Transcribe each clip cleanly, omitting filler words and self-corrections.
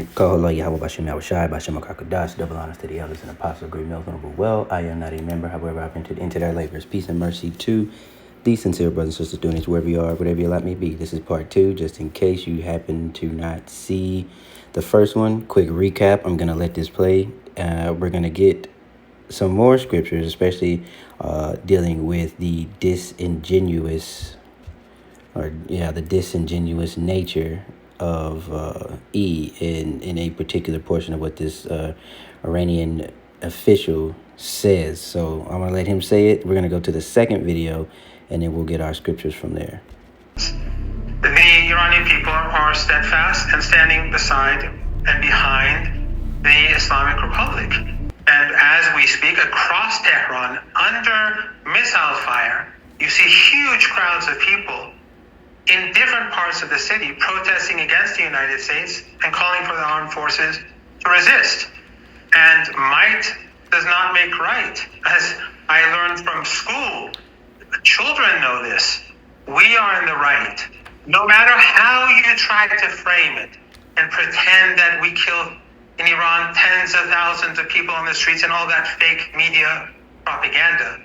Kahalo Yahweh Bashem Yahushai, Bashem Akakadas, double honors to the elders and apostles, great milk, honorable well. I am not a member, however, I've entered into their labors. Peace and mercy to the sincere brothers and sisters doing this wherever you are, whatever you let me be. This is part 2, just in case you happen to not see the first one. Quick recap, I'm going to let this play. We're going to get some more scriptures, especially dealing with the disingenuous nature of E in a particular portion of what this Iranian official says. So I'm going to let him say it. We're going to go to the second video, and then we'll get our scriptures from there. The Iranian people are steadfast and standing beside and behind the Islamic Republic. And as we speak, across Tehran, under missile fire, you see huge crowds of people in different parts of the city protesting against the United States and calling for the armed forces to resist. And might does not make right. As I learned from school, children know this. We are in the right. No matter how you try to frame it and pretend that we kill in Iran tens of thousands of people on the streets and all that fake media propaganda,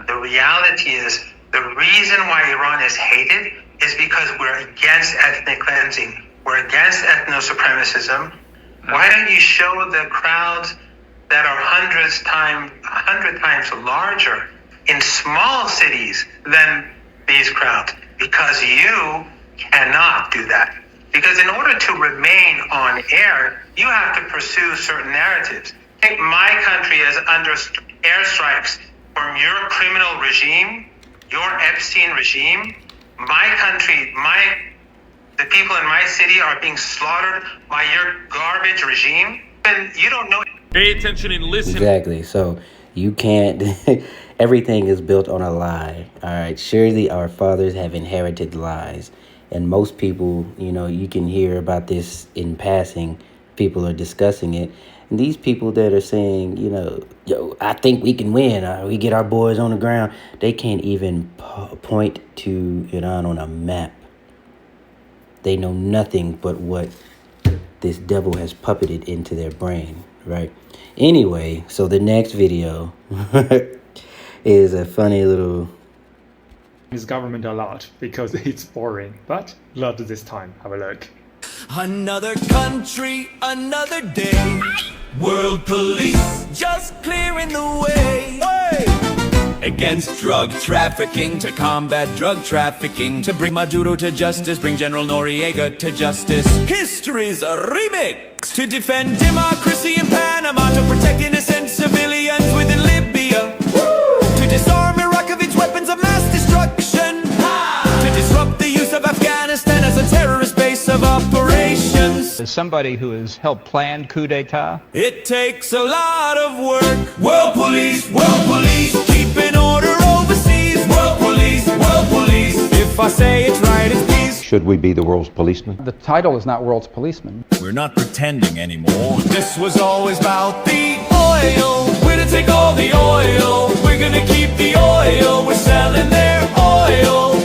the reality is the reason why Iran is hated is because we're against ethnic cleansing. We're against ethno-supremacism. Why don't you show the crowds that are 100 times larger in small cities than these crowds? Because you cannot do that. Because in order to remain on air, you have to pursue certain narratives. I think my country is under airstrikes from your criminal regime, your Epstein regime. My country, the people in my city are being slaughtered by your garbage regime, and you don't know. Pay attention and listen. Exactly. So you can't. Everything is built on a lie. All right. Surely our fathers have inherited lies, and most people, you can hear about this in passing. People are discussing it, and these people that are saying, I think we can win. We get our boys on the ground. They can't even point to Iran on a map. They know nothing but what this devil has puppeted into their brain, right? Anyway, so the next video is a funny little... His government a lot because it's boring, but loved this time. Have a look. Another country, another day. World police just clearing the way. Against drug trafficking, to combat drug trafficking, to bring Maduro to justice, bring General Noriega to justice. History's a remix to defend democracy in Panama, to protect innocent civilians within Libya, to disarm Iraq of its weapons of mass destruction, to disrupt the use of Afghanistan as a terrorist base of operations. As somebody who has helped plan coup d'etat, it takes a lot of work. World police, keeping order overseas. World police, if I say it's right, it's peace. Should we be the world's policeman? the title is not world's policeman. We're not pretending anymore. This was always about the oil. We're to take all the oil. We're gonna keep the oil. We're selling their oil.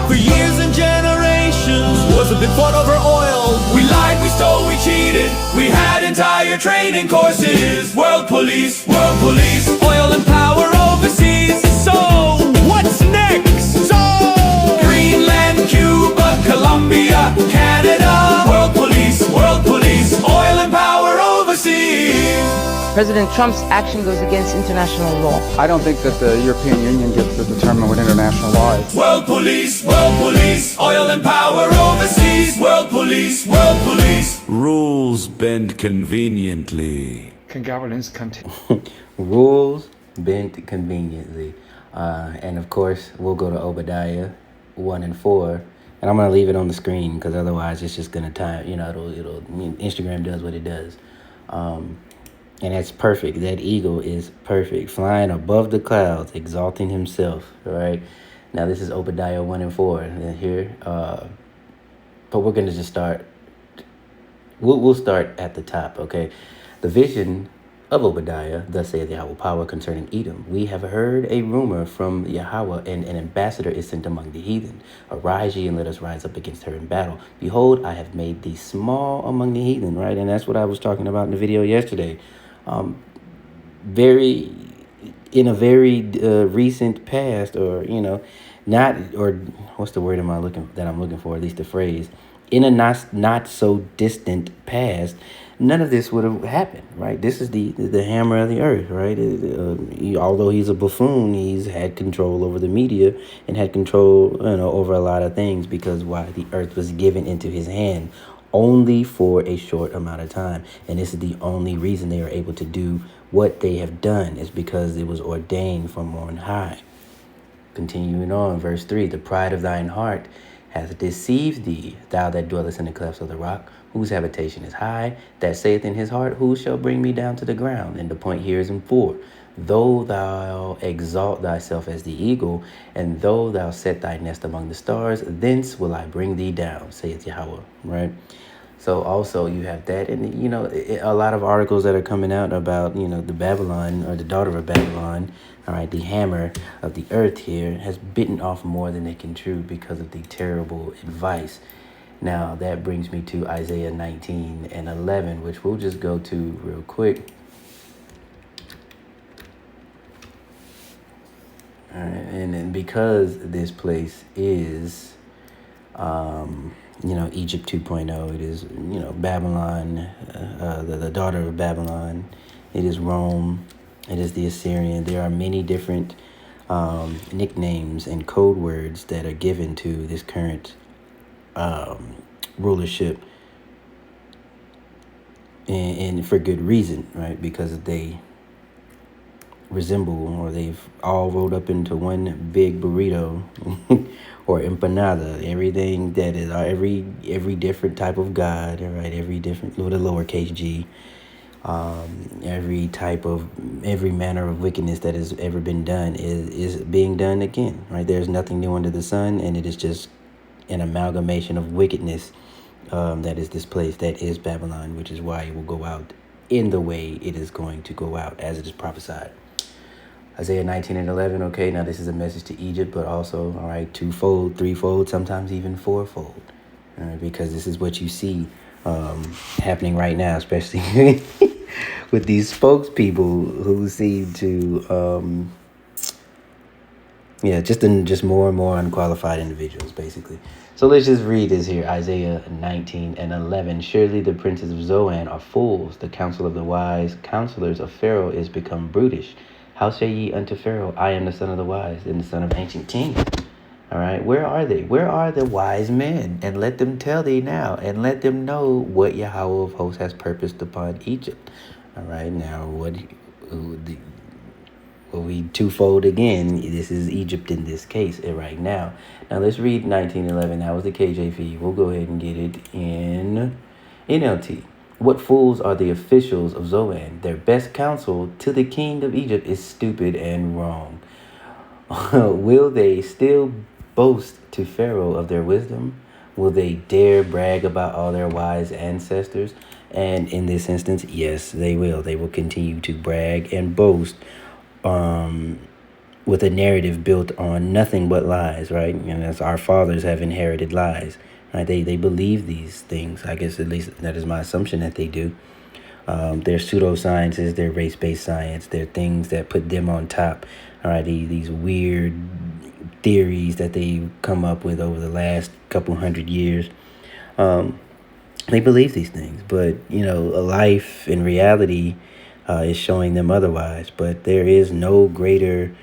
For years and generations, wars have been fought over oil. We lied, we stole, we cheated. We had entire training courses. World police, oil and power overseas. So, what's next? So, Greenland, Cuba, Colombia, Canada. World police, oil and power overseas. President Trump's action goes against international law. I don't think that the European Union gets to determine what international law is. World police, oil and power overseas. World police. Rules bend conveniently. Can governance continue? Rules bent conveniently. And of course, we'll go to Obadiah 1 and 4. And I'm going to leave it on the screen because otherwise it's just going to time, Instagram does what it does. And that's perfect. That eagle is perfect. Flying above the clouds, exalting himself, right? Now, this is Obadiah 1 and 4 here. But we're going to just start. We'll start at the top, okay? The vision of Obadiah. Thus saith Yahweh power concerning Edom. We have heard a rumor from Yahweh, and an ambassador is sent among the heathen. Arise ye, and let us rise up against her in battle. Behold, I have made thee small among the heathen, right? And that's what I was talking about in the video yesterday. Very in a very recent past, or not, or what's the word I'm looking for, at least the phrase, in a not so distant past, none of this would have happened, right? This is the hammer of the earth, right? Although he's a buffoon, he's had control over the media and had control, over a lot of things, because why? The earth was given into his hand only for a short amount of time, and this is the only reason they are able to do what they have done, is because it was ordained from on high. Continuing on, verse 3, the pride of thine heart hath deceived thee, thou that dwellest in the clefts of the rock, whose habitation is high, that saith in his heart, who shall bring me down to the ground? And the point here is in 4. Though thou exalt thyself as the eagle, and though thou set thy nest among the stars, thence will I bring thee down, saith Yahweh, right? So also you have that, and a lot of articles that are coming out about the Babylon, or the daughter of Babylon, all right, the hammer of the earth here has bitten off more than it can chew because of the terrible advice. Now that brings me to Isaiah 19 and 11, which we'll just go to real quick. All right, and because this place is Egypt 2.0. It is, Babylon, the daughter of Babylon. It is Rome. It is the Assyrian. There are many different nicknames and code words that are given to this current rulership, and for good reason, right? Because they resemble, or they've all rolled up into one big burrito or empanada. Everything that is every different type of God, all right, every different, with a lowercase g, every manner of wickedness that has ever been done is being done again, right? There's nothing new under the sun, and it is just an amalgamation of wickedness that is this place, that is Babylon, which is why it will go out in the way it is going to go out, as it is prophesied. Isaiah 19 and 11, okay, now this is a message to Egypt, but also, all right, twofold, threefold, sometimes even fourfold, all right, because this is what you see happening right now, especially with these spokespeople who seem to, just more and more unqualified individuals, basically. So let's just read this here, Isaiah 19 and 11. Surely the princes of Zoan are fools. The counsel of the wise counselors of Pharaoh is become brutish. How say ye unto Pharaoh, I am the son of the wise, and the son of ancient kings? All right, where are they? Where are the wise men? And let them tell thee now, and let them know what Yahweh of hosts has purposed upon Egypt. All right, now we twofold again. This is Egypt in this case right now. Now let's read 1911. That was the KJV. We'll go ahead and get it in NLT. What fools are the officials of Zoan? Their best counsel to the king of Egypt is stupid and wrong. Will they still boast to Pharaoh of their wisdom? Will they dare brag about all their wise ancestors? And in this instance, yes, they will. They will continue to brag and boast with a narrative built on nothing but lies, right? And as our fathers have inherited lies. Right? They believe these things. I guess at least that is my assumption that they do. They're pseudosciences, they're race-based science, they're things that put them on top. All right, these weird theories that they've come up with over the last couple hundred years. They believe these things, but life in reality is showing them otherwise. But there is no greater,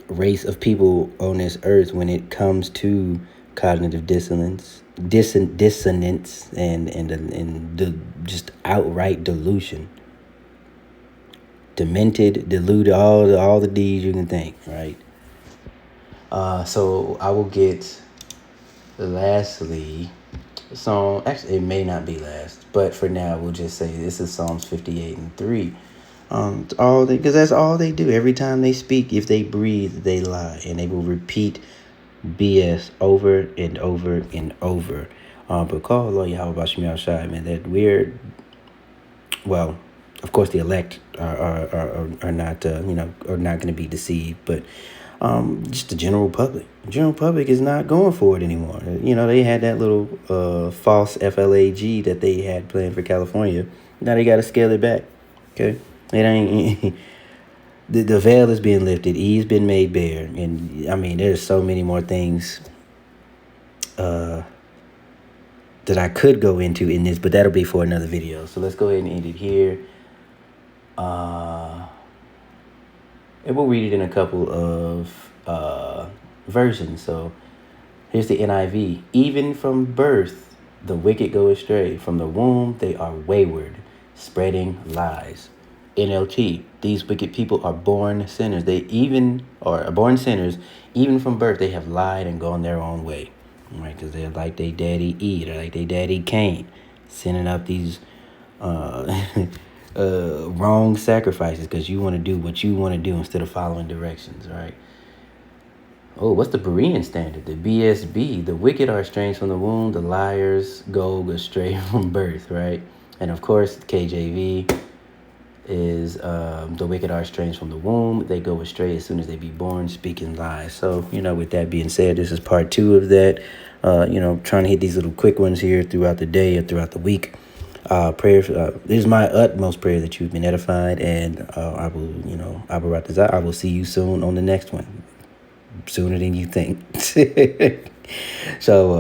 race of people on this earth when it comes to cognitive dissonance, and just outright delusion. Demented, deluded, all the D's you can think, right? So I will get lastly Psalm. Actually, it may not be last, but for now we'll just say this is Psalms 58 and 3. Because that's all they do. Every time they speak, if they breathe, they lie, and they will repeat BS over and over and over. But call Lord Yahweh Bashmi Al-Shai, man, that we're well, of course, the elect are not, are not going to be deceived, but just the general public. The general public is not going for it anymore. They had that little false FLAG that they had planned for California. Now they got to scale it back. Okay, it ain't. The veil is being lifted. E's been made bare, and I mean, there's so many more things that I could go into in this, but that'll be for another video. So let's go ahead and end it here. And we'll read it in a couple of versions. So here's the NIV. Even from birth, the wicked go astray. From the womb, they are wayward, spreading lies. NLT. These wicked people are born sinners. Are born sinners. Even from birth, they have lied and gone their own way. Right? Because they're like their daddy E. They're like their daddy Cain, sending up these wrong sacrifices because you want to do what you want to do instead of following directions, right? Oh, what's the Berean standard? The BSB. The wicked are estranged from the womb. The liars go astray from birth, right? And of course, KJV is the wicked are estranged from the womb. They go astray as soon as they be born, speaking lies. So, with that being said, this is part 2 of that. Trying to hit these little quick ones here throughout the day or throughout the week. Prayer. This is my utmost prayer that you've been edified, and I will see you soon on the next one, sooner than you think. So.